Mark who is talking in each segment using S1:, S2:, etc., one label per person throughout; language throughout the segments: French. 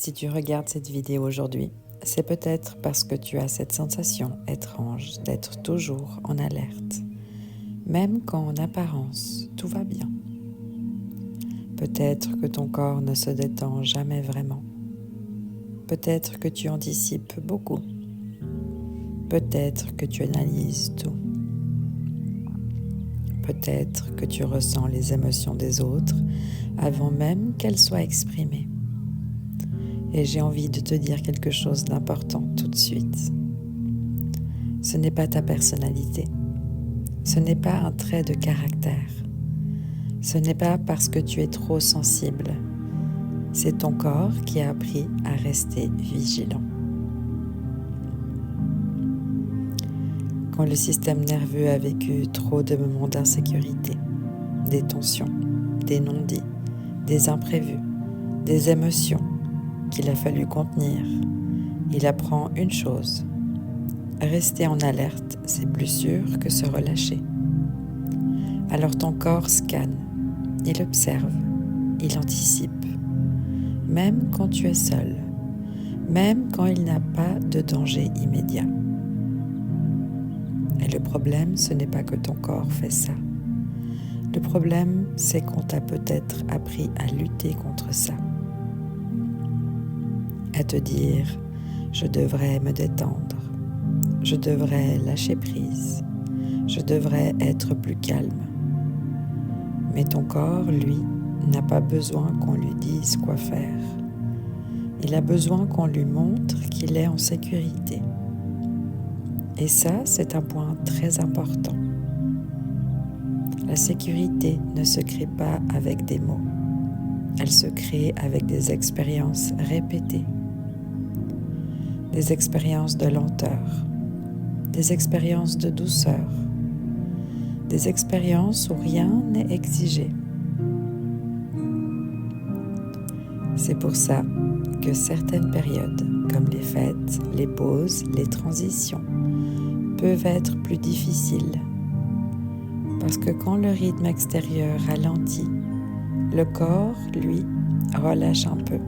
S1: Si tu regardes cette vidéo aujourd'hui, c'est peut-être parce que tu as cette sensation étrange d'être toujours en alerte, même quand en apparence tout va bien. Peut-être que ton corps ne se détend jamais vraiment. Peut-être que tu anticipes beaucoup. Peut-être que tu analyses tout. Peut-être que tu ressens les émotions des autres avant même qu'elles soient exprimées. Et j'ai envie de te dire quelque chose d'important tout de suite. Ce n'est pas ta personnalité. Ce n'est pas un trait de caractère. Ce n'est pas parce que tu es trop sensible. C'est ton corps qui a appris à rester vigilant. Quand le système nerveux a vécu trop de moments d'insécurité, des tensions, des non-dits, des imprévus, des émotions qu'il a fallu contenir, il apprend une chose. Rester en alerte, c'est plus sûr que se relâcher. Alors ton corps scanne, il observe, il anticipe, même quand tu es seul, même quand il n'y a pas de danger immédiat. Et le problème, ce n'est pas que ton corps fait ça. Le problème, c'est qu'on t'a peut-être appris à lutter contre ça. À te dire, je devrais me détendre, je devrais lâcher prise, je devrais être plus calme. Mais ton corps, lui, n'a pas besoin qu'on lui dise quoi faire. Il a besoin qu'on lui montre qu'il est en sécurité. Et ça, c'est un point très important. La sécurité ne se crée pas avec des mots. Elle se crée avec des expériences répétées. Des expériences de lenteur, des expériences de douceur, des expériences où rien n'est exigé. C'est pour ça que certaines périodes, comme les fêtes, les pauses, les transitions, peuvent être plus difficiles. Parce que quand le rythme extérieur ralentit, le corps, lui, relâche un peu.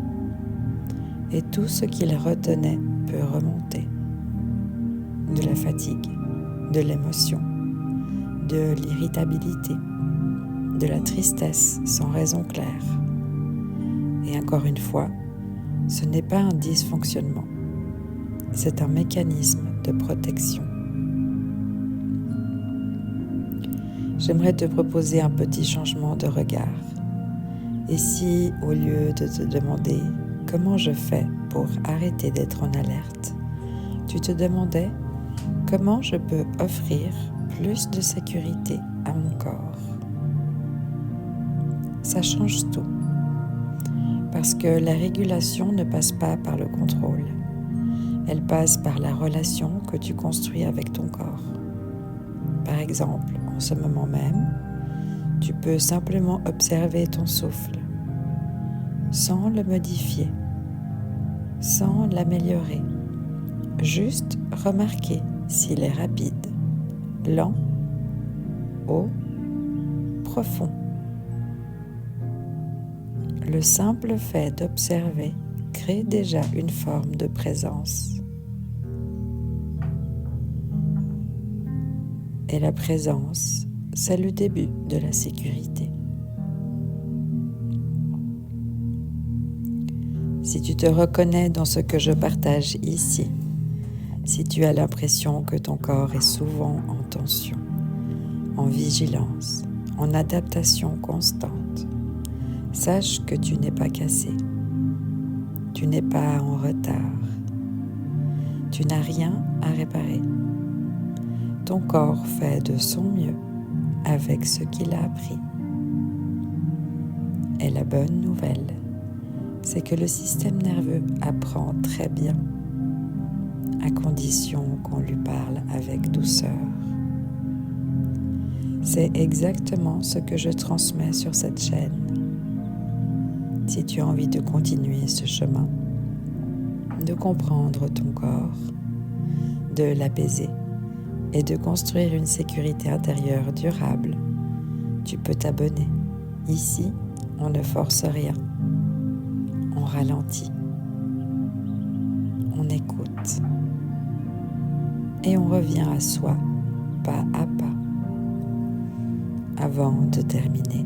S1: Et tout ce qu'il retenait peut remonter. De la fatigue, de l'émotion, de l'irritabilité, de la tristesse sans raison claire. Et encore une fois, ce n'est pas un dysfonctionnement, c'est un mécanisme de protection. J'aimerais te proposer un petit changement de regard. Et si, au lieu de te demander comment je fais pour arrêter d'être en alerte, tu te demandais comment je peux offrir plus de sécurité à mon corps. Ça change tout. Parce que la régulation ne passe pas par le contrôle. Elle passe par la relation que tu construis avec ton corps. Par exemple, en ce moment même, tu peux simplement observer ton souffle, sans le modifier, sans l'améliorer. Juste remarquer s'il est rapide, lent, haut, profond. Le simple fait d'observer crée déjà une forme de présence. Et la présence, c'est le début de la sécurité. Si tu te reconnais dans ce que je partage ici, si tu as l'impression que ton corps est souvent en tension, en vigilance, en adaptation constante, sache que tu n'es pas cassé. Tu n'es pas en retard. Tu n'as rien à réparer. Ton corps fait de son mieux avec ce qu'il a appris. Et la bonne nouvelle, c'est que le système nerveux apprend très bien, à condition qu'on lui parle avec douceur. C'est exactement ce que je transmets sur cette chaîne. Si tu as envie de continuer ce chemin, de comprendre ton corps, de l'apaiser et de construire une sécurité intérieure durable, tu peux t'abonner. Ici, on ne force rien, on ralentit. on écoute et on revient à soi pas à pas. Avant de terminer,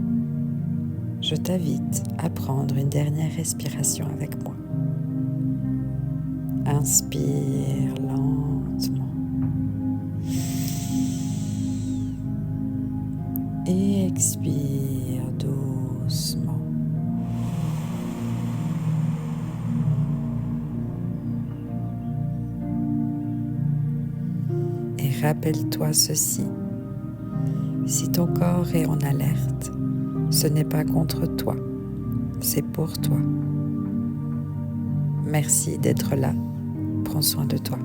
S1: je t'invite à prendre une dernière respiration avec moi. Inspire lentement et expire doucement. Et rappelle-toi ceci, si ton corps est en alerte, ce n'est pas contre toi, c'est pour toi. Merci d'être là. Prends soin de toi.